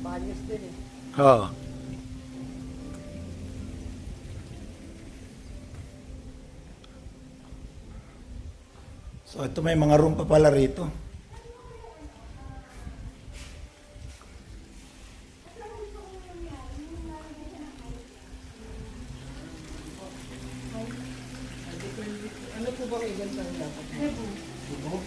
Banyos din eh. Oo. So ito may mga room pa pala rito. Ano po bang event ang dapat? Bubo.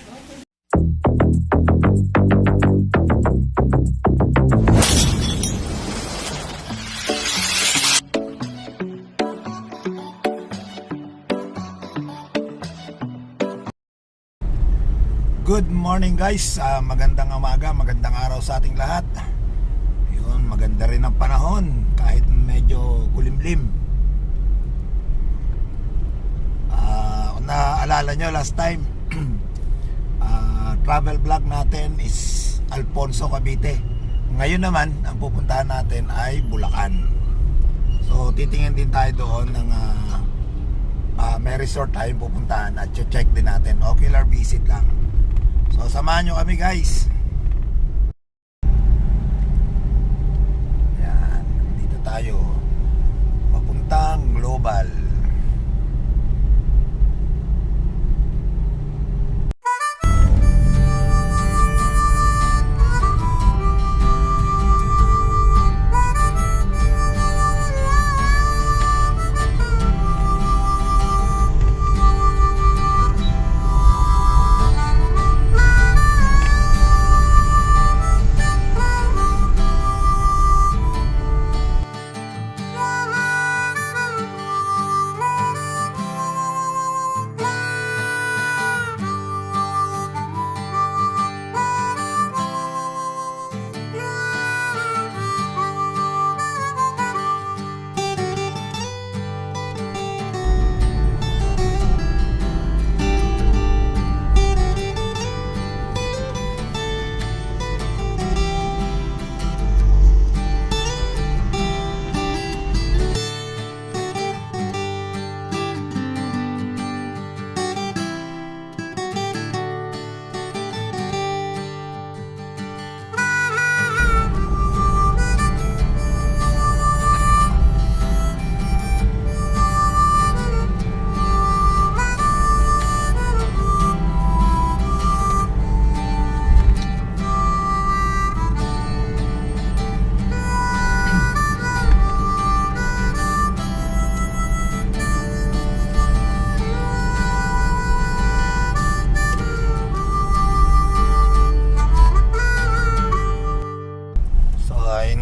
Good morning guys, magandang umaga, magandang araw sa ating lahat. Yun, maganda rin ang panahon kahit medyo kulimlim. Naalala nyo last time travel vlog natin is Alfonso, Cavite. Ngayon naman ang pupuntahan natin ay Bulacan. So titingin din tayo doon ng may resort tayong pupuntahan at check din natin, ocular visit lang. So samahan nyo kami guys. Yan, dito tayo papuntang Global.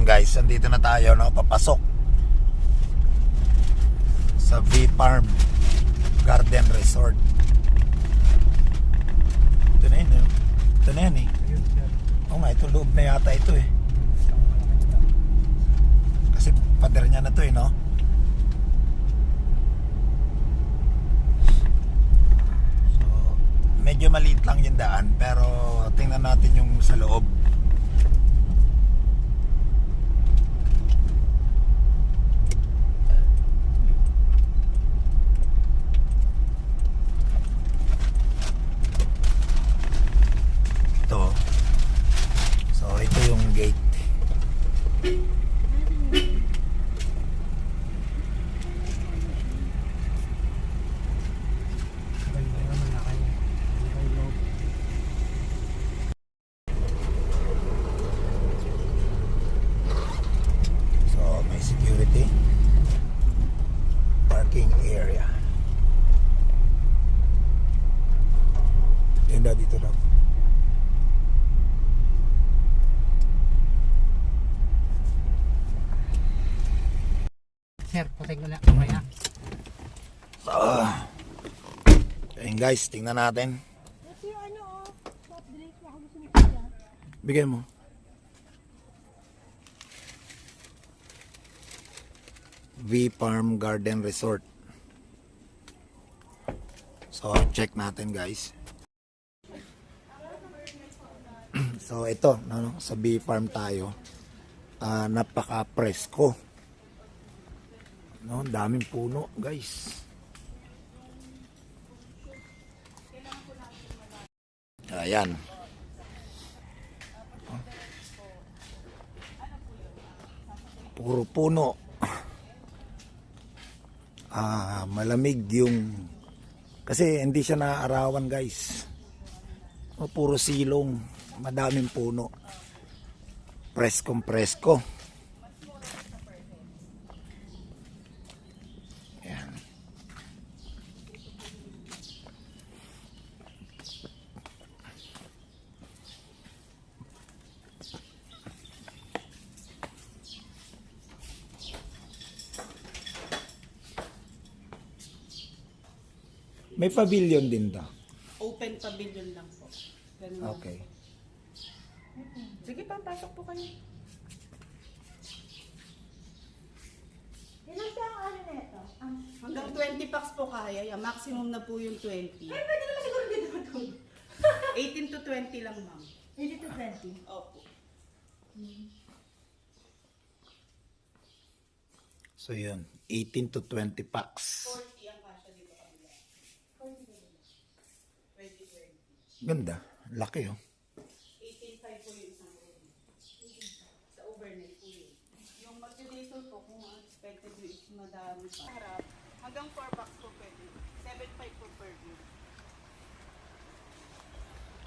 Guys, andito na tayo, no? Papasok sa V-Farm Garden Resort. Ito na yun, eh. Ito na yan eh. Oo nga, ito loob na yata ito eh. Kasi pader niya na to eh, no? So medyo maliit lang yung daan, pero tingnan natin yung sa loob. Security parking area. Tenda dito daw. Sir, patay ko na. Okay na. So, ayun guys, tingnan natin. Ito yung ano soft drink na ako gusto mo siya. Bigay mo. V-Farm Garden Resort. So check natin guys. So ito, no, sa V-Farm tayo. Napaka-presko. No, daming puno guys. Ayan. puro puno. Malamig yung kasi hindi siya naaarawan guys. Puro silong, madaming puno. Preskong presko. Yan. May pavilion din to. Open pavilion lang po. Ganun lang. Okay. Sige pa, pasok po kayo. Ilan siya ang ano na ito? Hanggang 20 packs po kaya. Yung maximum na po yung 20. Ay, pwede naman siguro dito ito. 18 to 20 lang, ma'am. 80 to 20. Opo. So yun, 18 to 20 packs. 40 ang kasya dito kabila. 20. Ganda, laki oh. 18.5 po yung isang room. Sa overnight po yun. Yung mag-daytime po, kung ang expected nyo is madami pa. Harap, hanggang 4 packs po pwede. 7.5 po per view.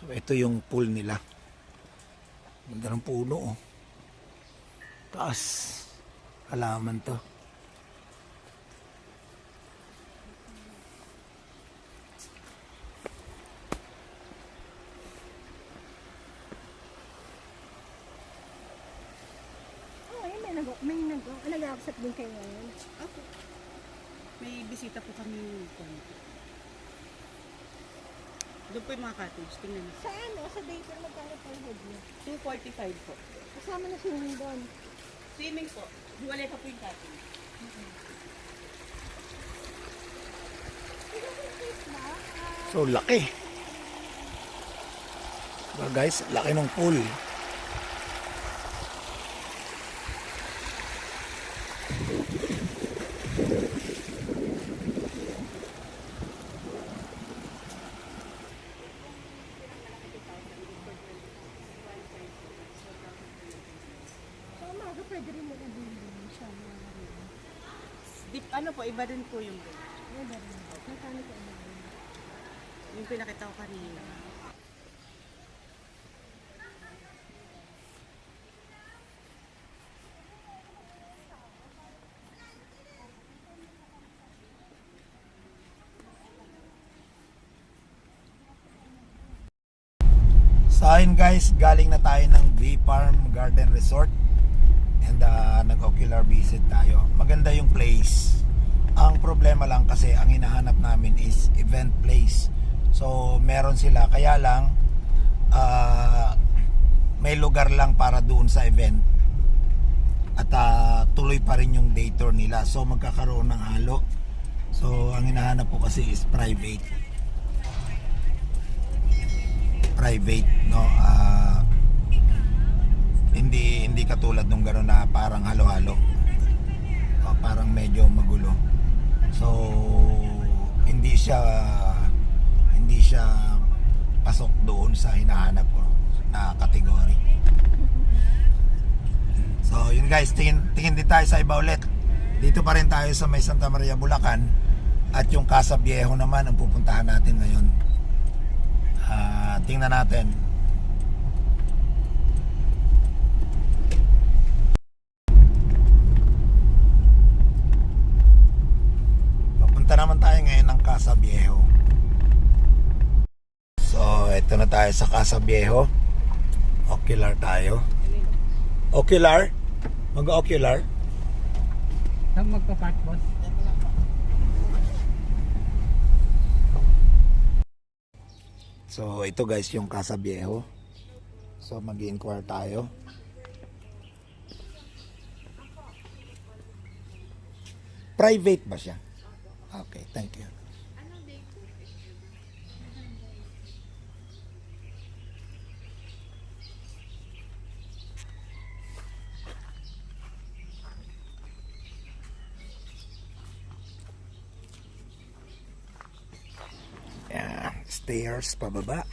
So ito yung pool nila. Ganda ng puno oh. Taas. Halaman to. Oh, ayun, nag-aabsat din kayo ngayon. Opo. May bisita po kami doon po yung mga cottage. Tingnan mo. Sa ano? Sa date na magkano po yung head niyo? 245 po. Kasama na swimming doon. Swimming po. Hiwalay pa po yung cottage. So laki. Diba guys, laki ng pool. So, umaga pwede rin mag-abili siya. Ano po, iba din po yung bed. Pwede rin. Magkano po ang Yung pinakita ko kanina. Sa akin guys, galing na tayo ng V-Farm Garden Resort and nag-ocular visit tayo. Maganda yung place. Ang problema lang kasi ang hinahanap namin is event place. So meron sila, kaya lang may lugar lang para doon sa event. At tuloy pa rin yung day tour nila. So magkakaroon ng halo. So ang hinahanap ko kasi is private, no. Hindi katulad nung gano'n na parang halo-halo. Parang medyo magulo. So hindi siya pasok doon sa hinahanap ko na category. So yun guys, tingin din tayo sa iba ulit. Dito pa rin tayo sa may Santa Maria, Bulacan, at yung Casa Viejo naman ang pupuntahan natin ngayon. Tingnan natin. Papunta naman tayo ngayon ng Casa Viejo. So ito na tayo sa Casa Viejo. Ocular tayo. Ocular? Mag-ocular? Saan magpa-park, boss? So ito guys yung Casa Viejo. So mag-inquire tayo. Private ba siya? Okay, thank you. Yan, stairs pababa.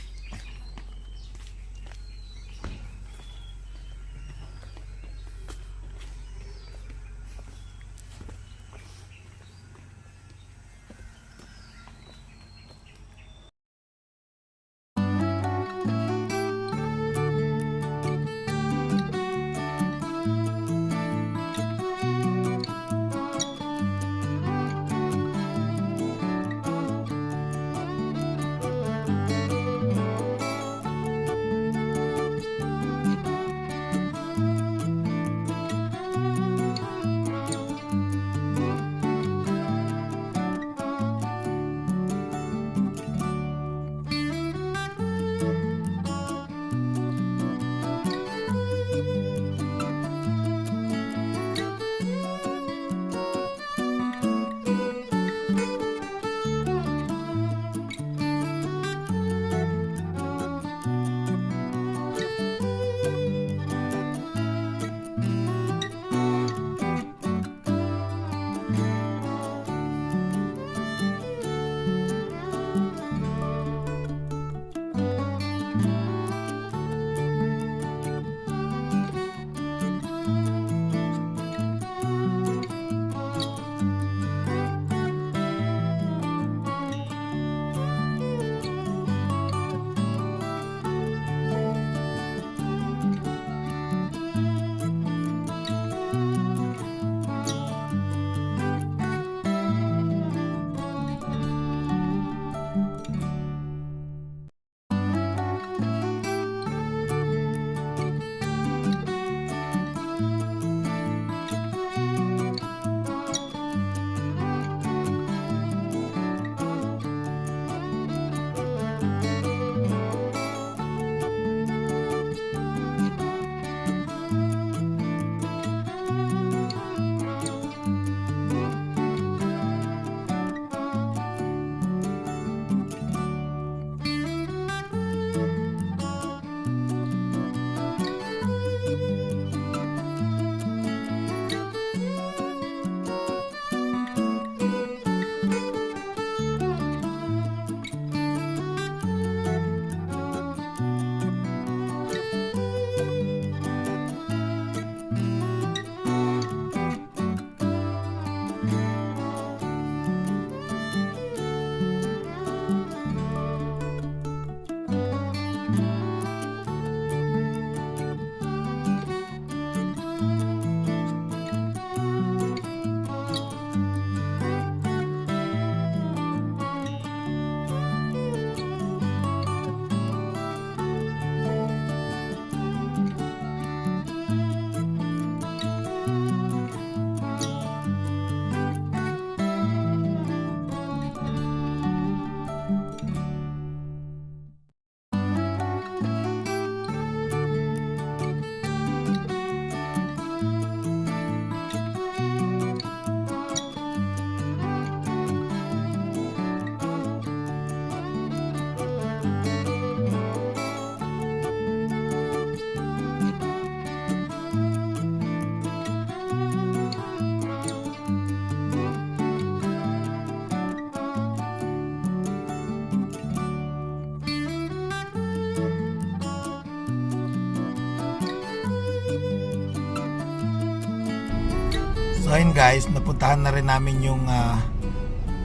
So yun guys, napuntahan na rin namin yung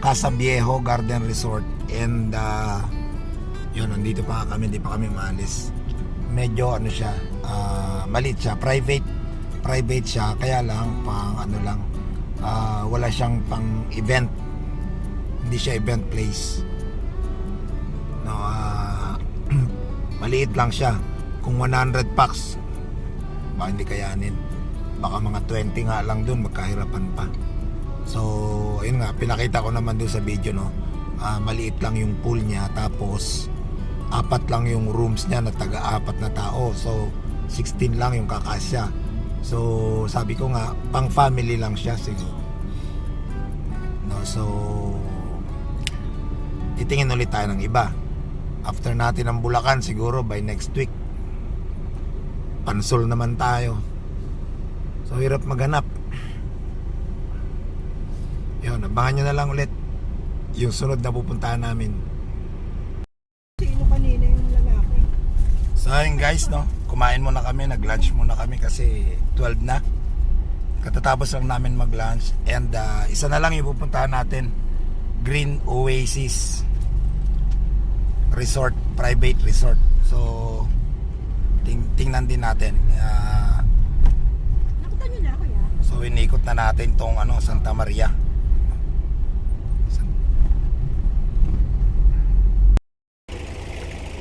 Casa Viejo Garden Resort. And yun, nandito pa kami, hindi pa kami maalis. Medyo ano siya, maliit siya, private siya, kaya lang pang ano lang, wala siyang pang event, hindi siya event place, no. Maliit lang siya. Kung 100 packs baka hindi kayanin, baka mga 20 nga lang dun, magkahirapan pa. So ayun nga, pinakita ko naman dun sa video, no. Maliit lang yung pool niya, tapos 4 lang yung rooms niya na taga-4 na tao. So 16 lang yung kakasya. So sabi ko nga, pang family lang siya siguro, no. So titingin ulit tayo ng iba. After natin ang Bulacan, siguro by next week Pansol naman tayo. So hirap maghanap. Yun, abangan nyo na lang ulit yung sunod na pupuntahan namin. Sino kanina yung lalaki? So ayun guys, no, kumain muna kami, nag-lunch muna kami kasi 12 na. Katatapos lang namin mag-lunch. And isa na lang yung pupuntahan natin, Green Oasis Resort, private resort. So tingnan din natin. Nakutan niyo na, kuya? So inikot na natin tong Santa Maria.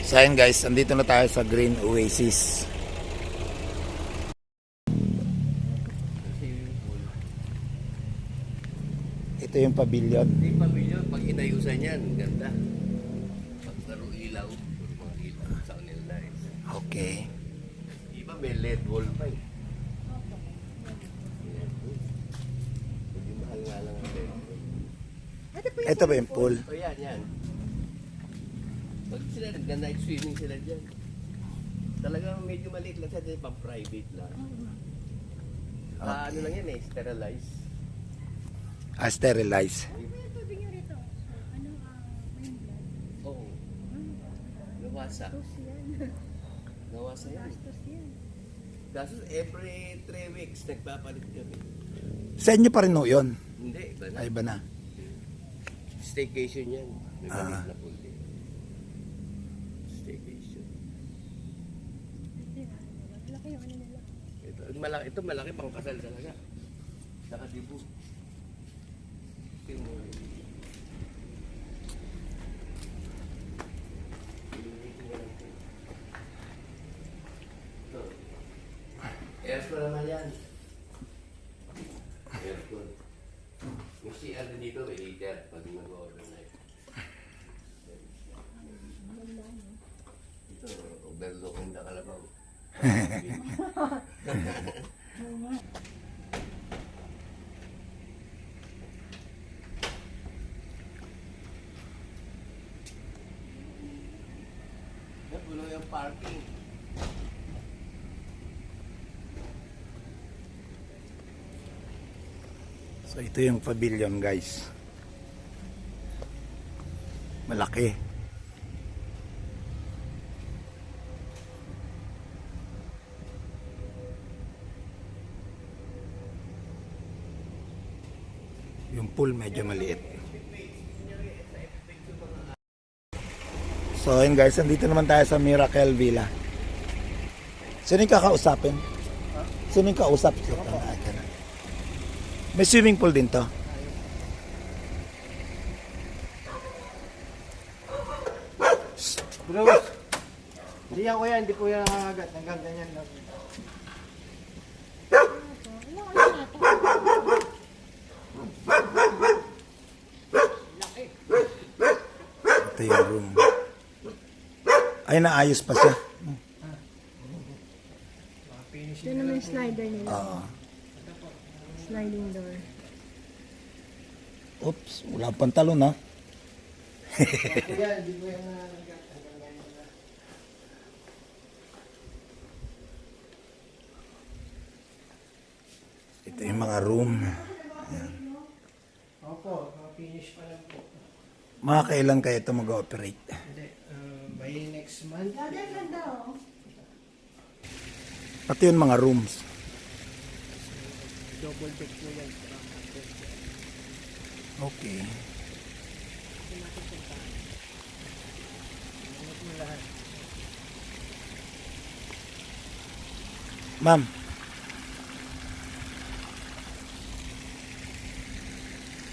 So ayun guys, andito na tayo sa Green Oasis. Ito yung pavilion. Yung pamilya, pag inayusan yan, ganda. Pagkaro ilaw, mga ilaw sa kanila eh. Okay. Iba may LED wall pa eh. Hindi mahal nga lang ang LED wall. Ito ba yung pool? O yan, yan. Pag sila nag-night swimming sila dyan. Talagang medyo maliit lang siya, pang private lang. Ano lang yan eh, sterilize. Sterilize. Yung tubig niyo rito. Ano, main blood? Oo. Nawasa. Tos yan. Nawasa yan. Tos yan. Kaso every 3 weeks nagpapalit kami. Sa inyo pa rin no yun? Hindi, iba na. Ay ba na? Staycation yan. May maliit na pool din. Staycation. Malaki yung ano nila. Ito malaki pang kasal talaga. Nakadibu. Tingnan mo. Ito. Aircon naman yan. Aircon. Yung CR din dito, may heater pag mag-overnight. Ito, overlooking na Kalabaw. Napulo yung parking. So ito yung pavilion guys. Malaki. Yung pool medyo maliit. So yun guys, andito naman tayo sa Miracle Villa. Sino yung kakausapin? Sino yung kausap? May swimming pool din to. Bruce, hindi yan kuya, hindi po yan nakagat. Hanggang ganyan lang. Ito yung room. Ay, naayos pa siya. Ito naman yung slider nila. Oo. Sliding door. Oops, wala pantalon ha. Kuya, hindi po yan nakagat. Hanggang ganyan lang. Ito yung mga room. Opo, finish pa lang po. Mga kailan kayo ito mag-ooperate? Hindi, by next month. Pati yung mga rooms. Double deck po yan. Okay. Ma'am.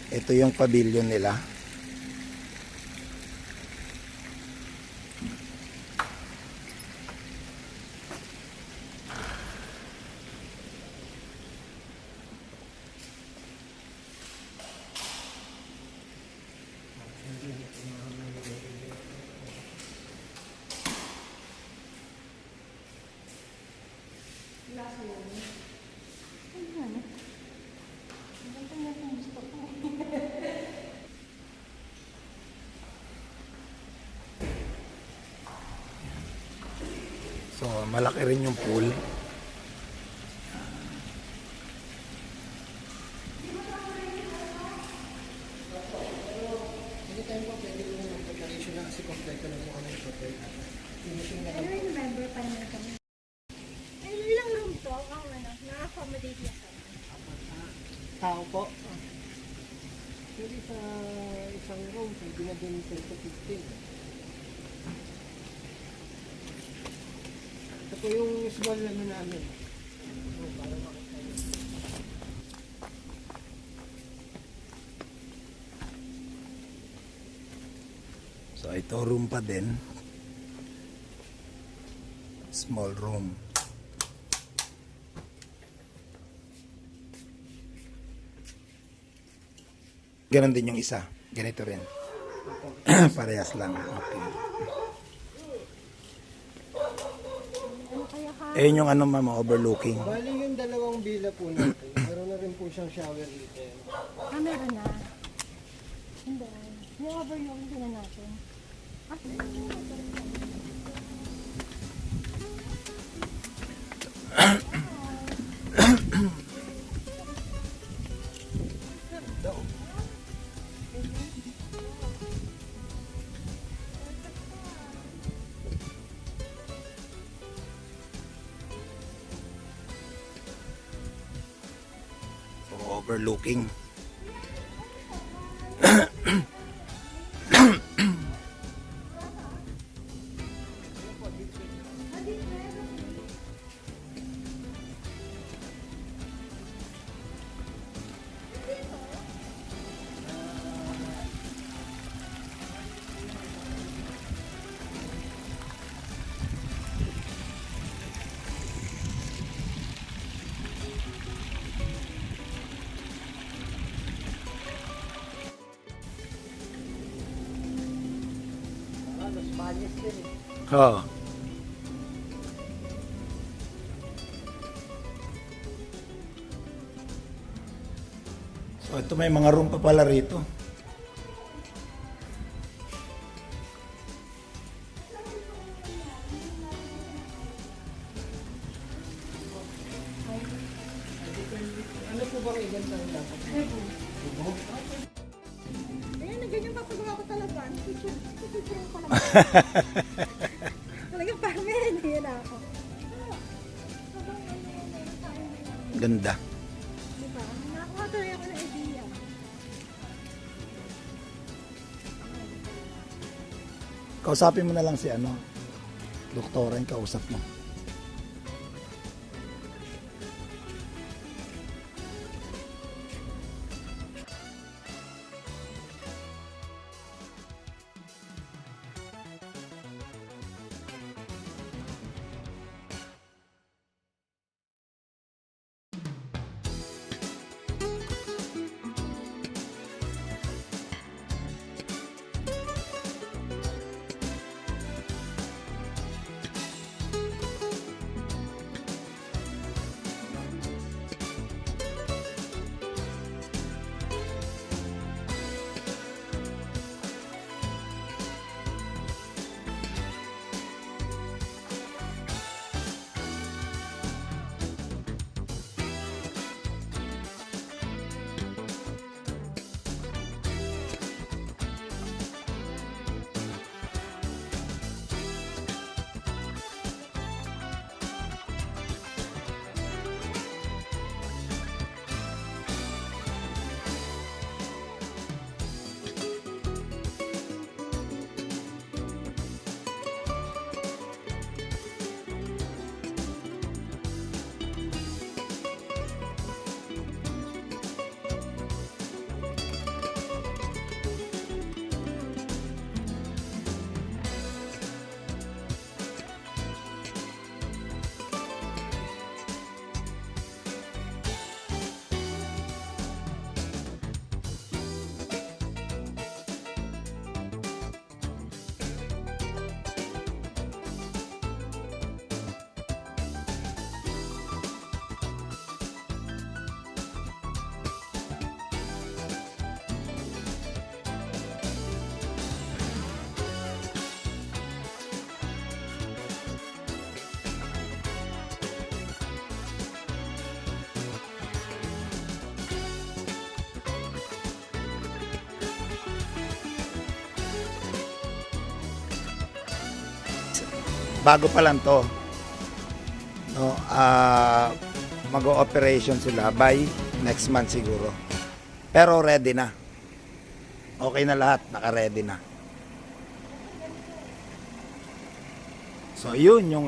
Ito yung pavilion nila. So, malaki rin yung pool. Anytime po, pwede po yung preparation na kasi kompleto na po kami ng hotel. Finishing na I don't remember pa naman kami. Ay, ilang room to? Ang ano, na-accommodate niya sa tao po. Pwede sa isang room, pwede na din 10 to 15. Ito po yung small ano namin. So, para makita nyo. So, ito room pa din. Small room. Ganon din yung isa. Ganito rin. Parehas lang. Okay. Ayun yung ano ma'am, overlooking. Bali yung dalawang villa po natin. Meron na rin po siyang shower dito. Ah, meron na. Hindi. Yung overlooking din na natin. Ah, So, overlooking. Los Baños din. Oo. So, ito may mga room pa pala rito. Ano po bang event ang dapat? ayun, na ganyan papagawa ko talaga. Picture ko naman. Talagang parang meron na yun ako. Ganda. Diba? Nakakuha tuloy ako ng idea. Kausapin mo na lang si ano, doktora yung kausap mo. bago pa lang to. No, mag-o-operation sila by next month siguro. Pero ready na. Okay na lahat, naka-ready na. So yun yung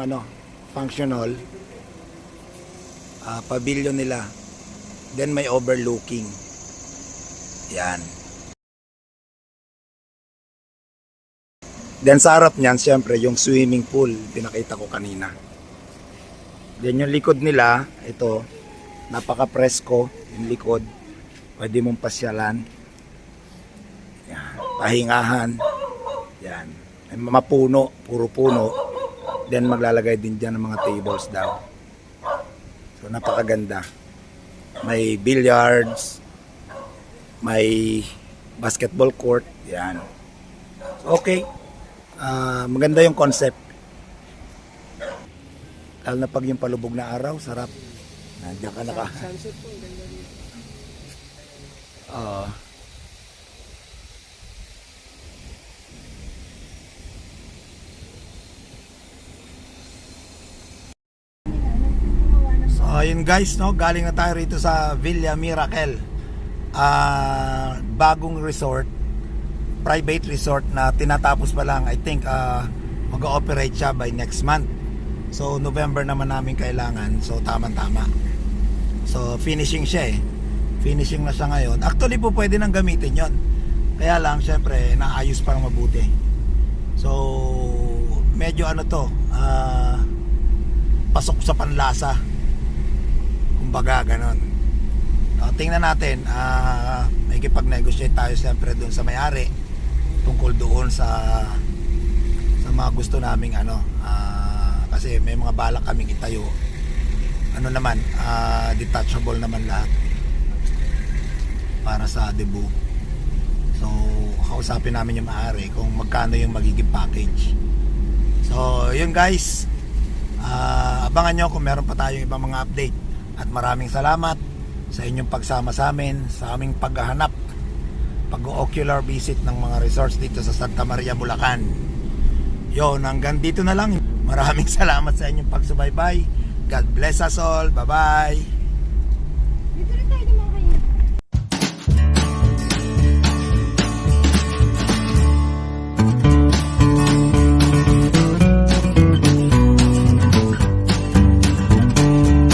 functional pavilion nila. Then may overlooking. Yan. Then sa harap niyan, siyempre yung swimming pool, pinakita ko kanina. Then yung likod nila, ito, napaka-presko yung likod. Pwede mong pasyalan. Yan. Pahingahan. Yan. May mapuno, puro puno. Then maglalagay din dyan ng mga tables daw. So napakaganda. May billiards. May basketball court. Yan. So, okay. Maganda yung concept. Lalo na pag yung palubog na araw, sarap. Nandiyan ka naka. Sunset po, ang ganda rin. So ayun guys, no, galing na tayo rito sa Villa Miracle. Bagong resort, private resort na tinatapos pa lang. I think mag-ooperate siya by next month. So November naman namin kailangan. So tama-tama. So finishing siya eh. Finishing na siya ngayon. Actually po pwede nang gamitin yon. Kaya lang syempre naayos parang mabuti. So medyo pasok sa panlasa. Kumbaga ganon. Tingnan natin, nakikipag-negotiate tayo siyempre doon sa may-ari tungkol doon sa mga gusto naming kasi may mga balak kaming itayo. Detachable naman lahat para sa Cebu. So kausapin namin yung may-ari kung magkano yung magiging package. So yun guys, abangan nyo kung meron pa tayong ibang mga update. At maraming salamat sa inyong pagsama sa amin sa aming paghahanap, pag-ocular visit ng mga resorts dito sa Santa Maria, Bulacan. Yon, hanggang dito na lang. Maraming salamat sa inyong pagsubaybay. God bless us all. Bye-bye. Dito rin tayo